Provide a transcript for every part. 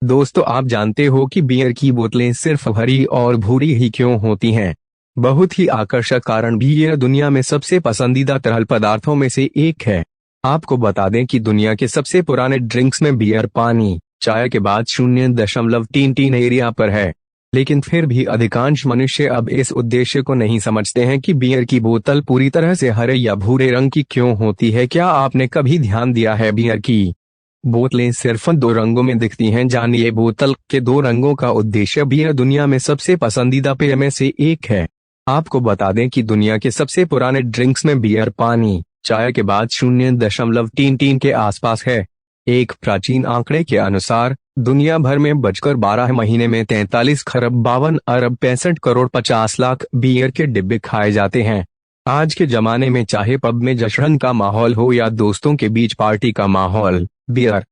दोस्तों, आप जानते हो कि बियर की बोतलें सिर्फ हरी और भूरी ही क्यों होती हैं? बहुत ही आकर्षक कारण भी यह दुनिया में सबसे पसंदीदा तरल पदार्थों में से एक है। आपको बता दें कि दुनिया के सबसे पुराने ड्रिंक्स में बियर पानी, चाय के बाद 0.33 एरिया पर है। लेकिन फिर भी अधिकांश मनुष्य अब इस उद्देश्य को नहीं समझते हैं कि बियर की बोतल पूरी तरह से हरे या भूरे रंग की क्यों होती है। क्या आपने कभी ध्यान दिया है बियर की बोतलें सिर्फ दो रंगों में दिखती हैं? जानिए बोतल के दो रंगों का उद्देश्य। बियर दुनिया में सबसे पसंदीदा पेय में से एक है। आपको बता दें कि दुनिया के सबसे पुराने ड्रिंक्स में बियर पानी, चाय के बाद 0.33 के आसपास है। एक प्राचीन आंकड़े के अनुसार दुनिया भर में बजकर 12 महीने में 43 खरब 52 अरब 65 करोड़ 50 लाख बियर के डिब्बे खाए जाते हैं। आज के जमाने में चाहे पब में जश्न का माहौल हो या दोस्तों के बीच पार्टी का माहौल, बियर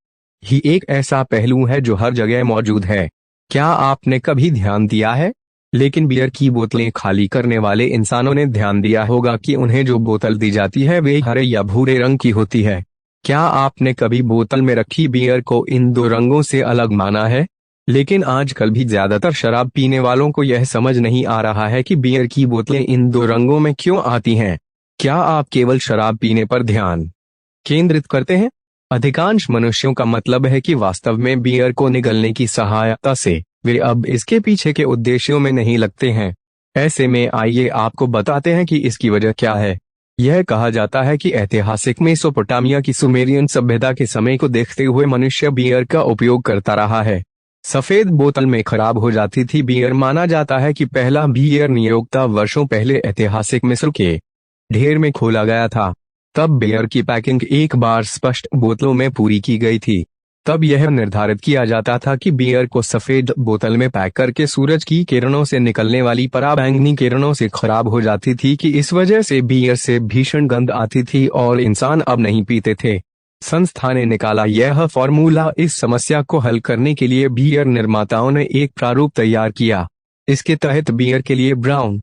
ही एक ऐसा पहलू है जो हर जगह मौजूद है। क्या आपने कभी ध्यान दिया है? लेकिन बियर की बोतलें खाली करने वाले इंसानों ने ध्यान दिया होगा कि उन्हें जो बोतल दी जाती है वे हरे या भूरे रंग की होती है। क्या आपने कभी बोतल में रखी बियर को इन दो रंगों से अलग माना है? लेकिन आजकल भी ज्यादातर शराब पीने वालों को यह समझ नहीं आ रहा है कि बियर की बोतलें इन दो रंगों में क्यों आती हैं। क्या आप केवल शराब पीने पर ध्यान केंद्रित करते हैं? अधिकांश मनुष्यों का मतलब है कि वास्तव में बियर को निगलने की सहायता से वे अब इसके पीछे के उद्देश्यों में नहीं लगते हैं। ऐसे में आइए आपको बताते हैं कि इसकी वजह क्या है। यह कहा जाता है कि ऐतिहासिक मेसोपोटामिया की सुमेरियन सभ्यता के समय को देखते हुए मनुष्य बियर का उपयोग करता रहा है। सफेद बोतल में खराब हो जाती थी बियर। माना जाता है कि पहला बियर नियोक्ता वर्षों पहले ऐतिहासिक मिस्र के ढेर में खोला गया था। तब बियर की पैकिंग एक बार स्पष्ट बोतलों में पूरी की गई थी। तब यह निर्धारित किया जाता था कि बियर को सफेद बोतल में पैक करके सूरज की किरणों से निकलने वाली पराबैंगनी किरणों से खराब हो जाती थी कि इस वजह से बियर से भीषण गंध आती थी और इंसान अब नहीं पीते थे। संस्था ने निकाला यह फॉर्मूला। इस समस्या को हल करने के लिए बियर निर्माताओं ने एक प्रारूप तैयार किया। इसके तहत बियर के लिए ब्राउन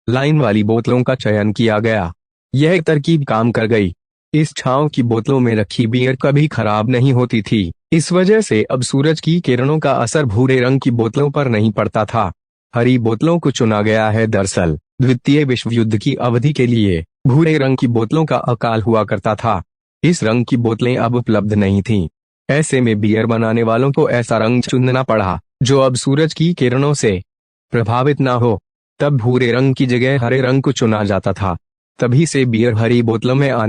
लाइन वाली बोतलों का चयन किया गया। यह तरकीब काम कर गई। इस छांव की बोतलों में रखी बियर कभी खराब नहीं होती थी। इस वजह से अब सूरज की किरणों का असर भूरे रंग की बोतलों पर नहीं पड़ता था। हरी बोतलों को चुना गया है। दरअसल द्वितीय विश्व युद्ध की अवधि के लिए भूरे रंग की बोतलों का अकाल हुआ करता था। इस रंग की बोतलें अब उपलब्ध नहीं थीं। ऐसे में बियर बनाने वालों को ऐसा रंग चुनना पड़ा जो अब सूरज की किरणों से प्रभावित ना हो। तब भूरे रंग की जगह हरे रंग को चुना जाता था। तभी से बियर हरी बोतलों में आने